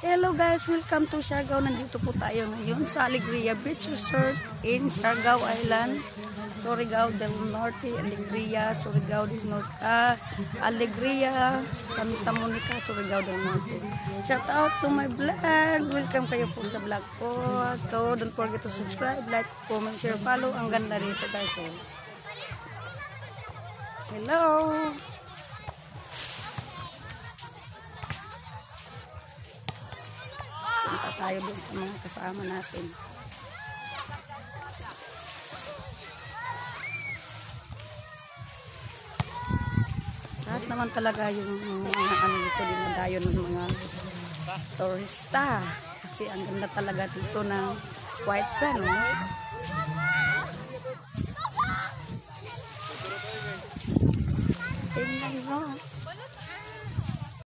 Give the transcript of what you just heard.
Hello guys, welcome to Siargao. Nandito po tayo ngayon sa Alegria Beach Resort in Siargao Island, Surigao del Norte, Alegria, Surigao del Norte, Alegria, Santa Monica, Surigao del Norte. Shout out to my vlog. Welcome kayo po sa vlog ko. So, don't forget to subscribe, like, comment, share, follow. Ang ganda rito guys. Hello. Punta tayo doon sa mga kasama natin. Lahat naman talaga yung mga ano dito, dinadayo ng mga turista. Kasi ang ganda talaga dito ng white sand. No? Tingnan mo.